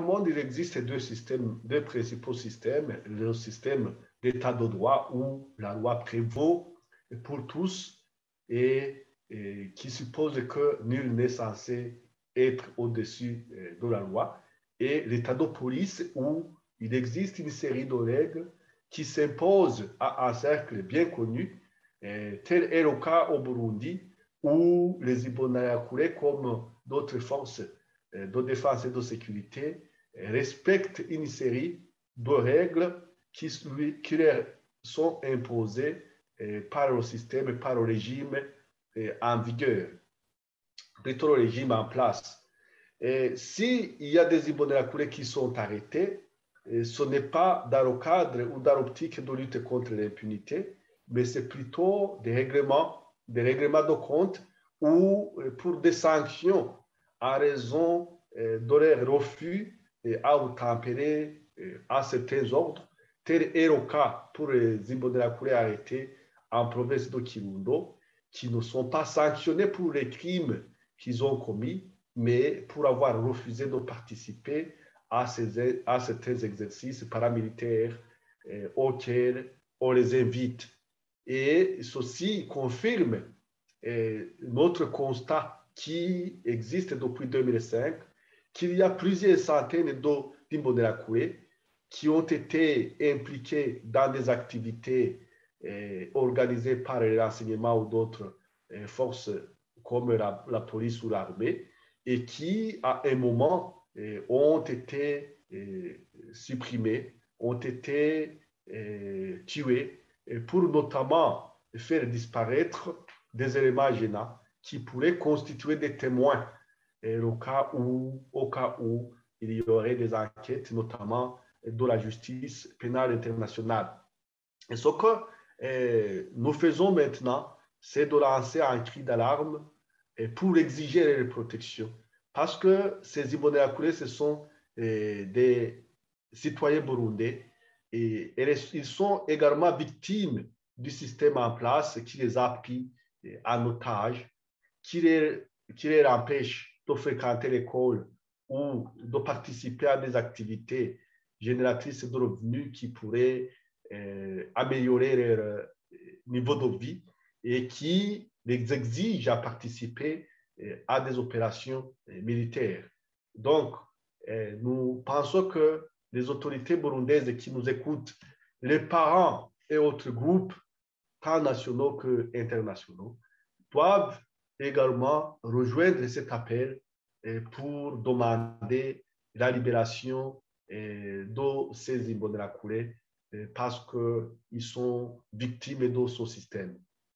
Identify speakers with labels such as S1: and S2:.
S1: monde, il existe deux systèmes, deux principaux systèmes. Le système d'état de droit où la loi prévaut pour tous et qui suppose que nul n'est censé être au-dessus de la loi. Et l'état de police où il existe une série de règles qui s'imposent à un cercle bien connu, tel est le cas au Burundi, où les Imbonerakure, comme d'autres forces de défense et de sécurité, respectent une série de règles qui leur sont imposées par le système, par le régime en vigueur, plutôt le régime en place. S'il y a des Imbonerakure qui sont arrêtés, ce n'est pas dans le cadre ou dans l'optique de lutte contre l'impunité, mais c'est plutôt des règlements de compte ou pour des sanctions en raison de leur refus à obtempérer à certains ordres, tel est le cas pour les Imbonerakure arrêtés en province de Kirundo, qui ne sont pas sanctionnés pour les crimes qu'ils ont commis, mais pour avoir refusé de participer à certains exercices paramilitaires auxquels on les invite. Et ceci confirme notre constat qui existe depuis 2005, qu'il y a plusieurs centaines d'Imbonerakure qui ont été impliqués dans des activités organisées par les renseignements ou d'autres forces comme la police ou l'armée, et qui, à un moment, ont été supprimés, ont été tués, pour notamment faire disparaître des éléments gênants qui pourraient constituer des témoins au cas où il y aurait des enquêtes, notamment de la justice pénale internationale. Et ce que nous faisons maintenant, c'est de lancer un cri d'alarme pour exiger les protections. Parce que ces Imbonerakure, ce sont des citoyens burundais et ils sont également victimes du système en place qui les a pris en otage, qui les empêche de fréquenter l'école ou de participer à des activités génératrices de revenus qui pourraient améliorer leur niveau de vie et qui les exigent à participer à des opérations militaires. Donc, nous pensons que les autorités burundaises qui nous écoutent, les parents et autres groupes, tant nationaux qu'internationaux, doivent également rejoindre cet appel pour demander la libération de ces Imbonerakure parce qu'ils sont victimes de ce système.